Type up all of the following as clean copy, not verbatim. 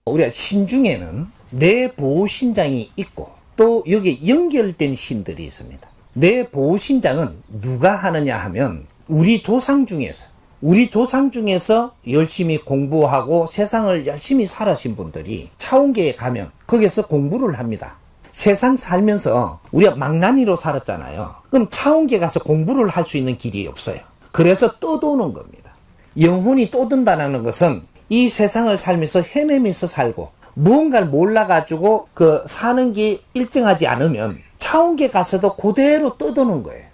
우리가 신 중에는 뇌보호신장이 있고 또 여기에 연결된 신들이 있습니다. 뇌보호신장은 누가 하느냐 하면 우리 조상 중에서 열심히 공부하고 세상을 열심히 살아신 분들이 차원계에 가면 거기서 공부를 합니다. 세상 살면서 우리가 망나니로 살았잖아요. 그럼 차원계 가서 공부를 할 수 있는 길이 없어요. 그래서 떠도는 겁니다. 영혼이 떠든다는 것은 이 세상을 살면서 헤매면서 살고 무언가를 몰라가지고 사는 게 일정하지 않으면 차원계 가서도 그대로 떠도는 거예요.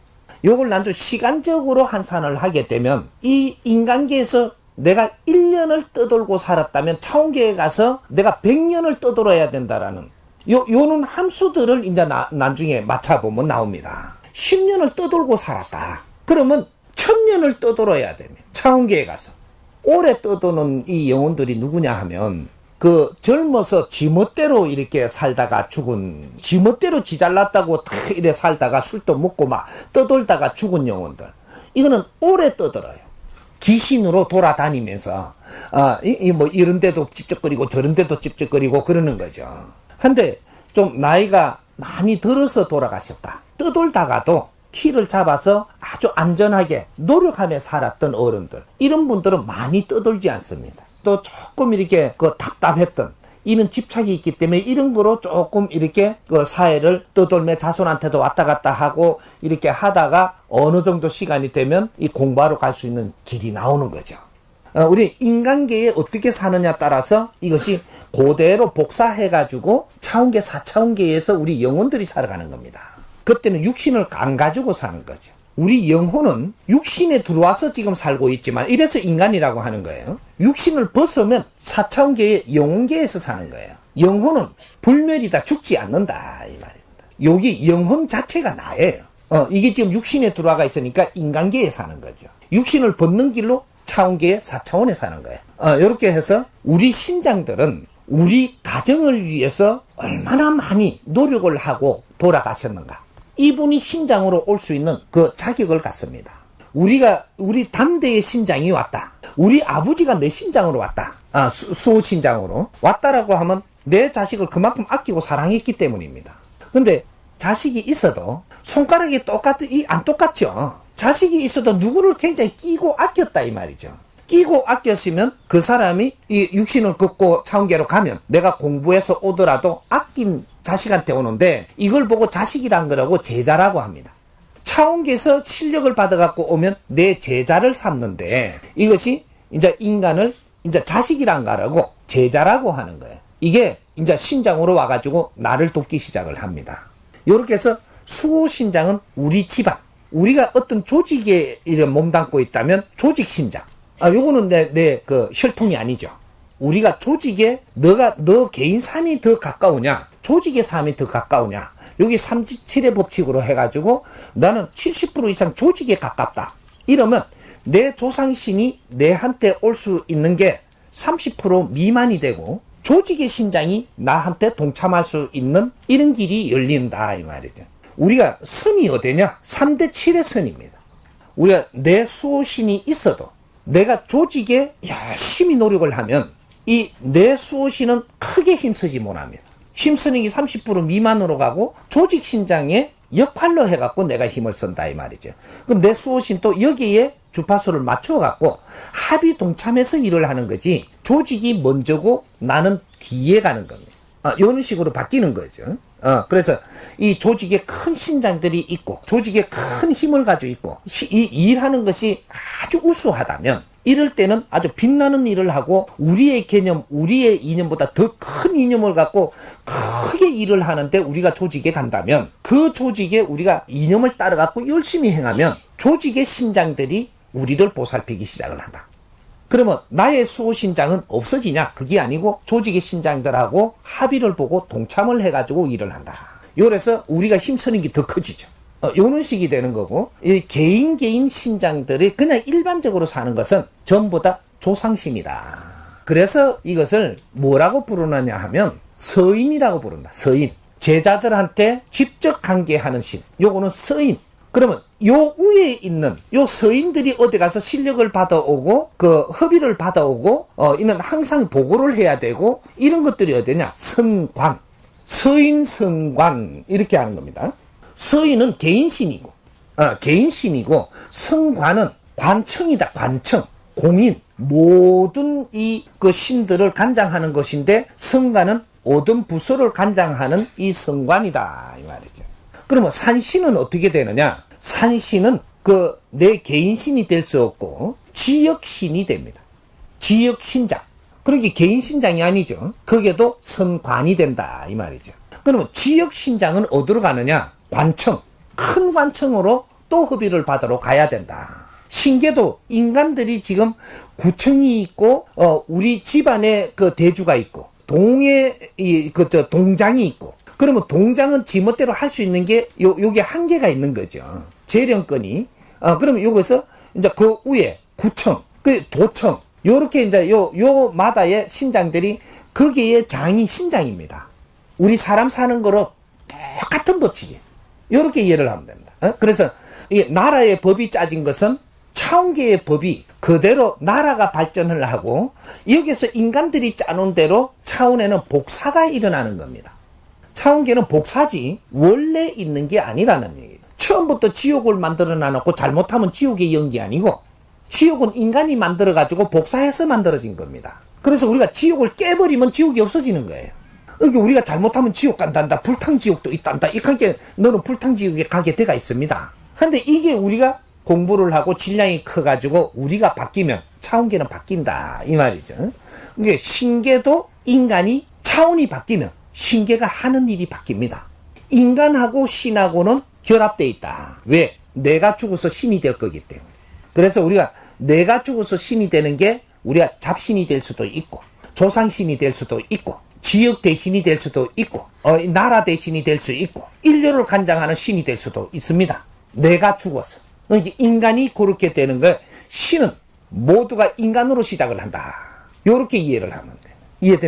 요걸 난좀 시간적으로 환산을 하게 되면 이 인간계에서 내가 1년을 떠돌고 살았다면 차원계에 가서 내가 100년을 떠돌아야 된다라는 요는 함수들을 이제 나중에 맞춰보면 나옵니다. 10년을 떠돌고 살았다. 그러면 1000년을 떠돌아야 됩니다. 차원계에 가서. 오래 떠도는 이 영혼들이 누구냐 하면 젊어서 지멋대로 이렇게 살다가 죽은, 지멋대로 지잘났다고 탁 이래 살다가 술도 먹고 막 떠돌다가 죽은 영혼들. 이거는 오래 떠들어요. 귀신으로 돌아다니면서, 뭐 이런 데도 찝쩍거리고 저런 데도 찝쩍거리고 그러는 거죠. 근데 좀 나이가 많이 들어서 돌아가셨다. 떠돌다가도 키를 잡아서 아주 안전하게 노력하며 살았던 어른들. 이런 분들은 많이 떠돌지 않습니다. 또 조금 이렇게 답답했던 이런 집착이 있기 때문에 이런 거로 조금 이렇게 사회를 떠돌며 자손한테도 왔다 갔다 하고 이렇게 하다가 어느 정도 시간이 되면 이 공부하러 갈 수 있는 길이 나오는 거죠. 우리 인간계에 어떻게 사느냐 따라서 이것이 그대로 복사해가지고 차원계, 4차원계에서 우리 영혼들이 살아가는 겁니다. 그때는 육신을 안 가지고 사는 거죠. 우리 영혼은 육신에 들어와서 지금 살고 있지만 이래서 인간이라고 하는 거예요. 육신을 벗으면 4차원계의 영혼계에서 사는 거예요. 영혼은 불멸이다, 죽지 않는다 이 말입니다. 여기 영혼 자체가 나예요. 이게 지금 육신에 들어와 있으니까 인간계에 사는 거죠. 육신을 벗는 길로 차원계의 4차원에 사는 거예요. 이렇게 해서 우리 신장들은 우리 가정을 위해서 얼마나 많이 노력을 하고 돌아가셨는가. 이분이 신장으로 올 수 있는 그 자격을 갖습니다. 우리 단대의 신장이 왔다. 우리 아버지가 내 신장으로 왔다. 수호신장으로 왔다라고 하면 내 자식을 그만큼 아끼고 사랑했기 때문입니다. 근데 자식이 있어도 손가락이 안 똑같죠. 자식이 있어도 누구를 굉장히 끼고 아꼈다 이 말이죠. 끼고 아꼈으면 그 사람이 이 육신을 걷고 차원계로 가면 내가 공부해서 오더라도 아낀 자식한테 오는데 이걸 보고 자식이란 거라고 제자라고 합니다. 차원계에서 실력을 받아갖고 오면 내 제자를 삼는데 이것이 이제 인간을 이제 자식이란 거라고 제자라고 하는 거예요. 이게 이제 신장으로 와가지고 나를 돕기 시작을 합니다. 이렇게 해서 수호신장은 우리 집안, 우리가 어떤 조직에 몸담고 있다면 조직신장. 요거는 내 혈통이 아니죠. 우리가 조직에 너 개인 삶이 더 가까우냐, 조직의 삶이 더 가까우냐. 여기 3.7의 법칙으로 해가지고 나는 70% 이상 조직에 가깝다. 이러면 내 조상신이 내한테 올 수 있는 게 30% 미만이 되고 조직의 신장이 나한테 동참할 수 있는 이런 길이 열린다 이 말이죠. 우리가 선이 어디냐? 3대7의 선입니다. 우리가 내 수호신이 있어도 내가 조직에 열심히 노력을 하면 이 내 수호신은 크게 힘쓰지 못합니다. 힘쓰는 게 30% 미만으로 가고 조직 신장의 역할로 해갖고 내가 힘을 쓴다 이 말이죠. 그럼 내 수호신 또 여기에 주파수를 맞춰갖고 합이 동참해서 일을 하는 거지 조직이 먼저고 나는 뒤에 가는 겁니다. 이런 식으로 바뀌는 거죠. 그래서 이 조직에 큰 신장들이 있고 조직에 큰 힘을 가지고 있고 이 일하는 것이 아주 우수하다면 이럴 때는 아주 빛나는 일을 하고 우리의 개념, 우리의 이념보다 더 큰 이념을 갖고 크게 일을 하는데 우리가 조직에 간다면 그 조직에 우리가 이념을 따라갖고 열심히 행하면 조직의 신장들이 우리를 보살피기 시작을 한다. 그러면 나의 수호신장은 없어지냐? 그게 아니고 조직의 신장들하고 합의를 보고 동참을 해가지고 일을 한다. 그래서 우리가 힘쓰는 게 더 커지죠. 요런 식이 되는 거고 이 개인 신장들이 그냥 일반적으로 사는 것은 전부 다 조상신이다. 그래서 이것을 뭐라고 부르느냐 하면 서인이라고 부른다. 서인. 제자들한테 직접 관계하는 신. 요거는 서인. 그러면 요 위에 있는 요 서인들이 어디 가서 실력을 받아오고 그 협의를 받아오고 이는 항상 보고를 해야 되고 이런 것들이 어디냐? 선관. 서인 선관 이렇게 하는 겁니다. 서인은 개인신이고 개인신이고 선관은 관청이다. 관청. 공인. 모든 이 그 신들을 관장하는 것인데 선관은 모든 부서를 관장하는 이 선관이다 이 말이죠. 그러면 산신은 어떻게 되느냐? 산신은 그 내 개인신이 될 수 없고 지역신이 됩니다. 지역신장. 그러니까 개인신장이 아니죠. 거기에도 선관이 된다 이 말이죠. 그러면 지역신장은 어디로 가느냐? 관청. 큰 관청으로 또 협의를 받으러 가야 된다. 신계도 인간들이 지금 구청이 있고 우리 집안에 그 대주가 있고 동에 동장이 있고 그러면 동장은 지멋대로 할 수 있는 게 요게 한계가 있는 거죠. 재령권이 그러면 여기서 이제 그 위에 구청, 그 도청 요렇게 이제 요 마다의 신장들이 거기에 장이 신장입니다. 우리 사람 사는 거로 똑같은 법칙이에요. 요렇게 이해를 하면 됩니다. 그래서 이 나라의 법이 짜진 것은 차원계의 법이 그대로 나라가 발전을 하고 여기서 인간들이 짜놓은 대로 차원에는 복사가 일어나는 겁니다. 차원계는 복사지 원래 있는 게 아니라는 얘기예요. 처음부터 지옥을 만들어 놔놓고 잘못하면 지옥의 영이 아니고 지옥은 인간이 만들어가지고 복사해서 만들어진 겁니다. 그래서 우리가 지옥을 깨버리면 지옥이 없어지는 거예요. 여기 우리가 잘못하면 지옥 간단다. 불탕지옥도 있단다. 이렇게 너는 불탕지옥에 가게 돼가 있습니다. 근데 이게 우리가 공부를 하고 질량이 커가지고 우리가 바뀌면 차원계는 바뀐다 이 말이죠. 그러니까 신계도 인간이 차원이 바뀌면 신계가 하는 일이 바뀝니다. 인간하고 신하고는 결합되어 있다. 왜? 내가 죽어서 신이 될 거기 때문에. 그래서 우리가 내가 죽어서 신이 되는 게 우리가 잡신이 될 수도 있고 조상신이 될 수도 있고 지역 대신이 될 수도 있고 나라 대신이 될 수 있고 인류를 관장하는 신이 될 수도 있습니다. 내가 죽어서. 그러니까 인간이 그렇게 되는 거예요. 신은 모두가 인간으로 시작을 한다. 이렇게 이해를 하면 돼요. 이해됩니까?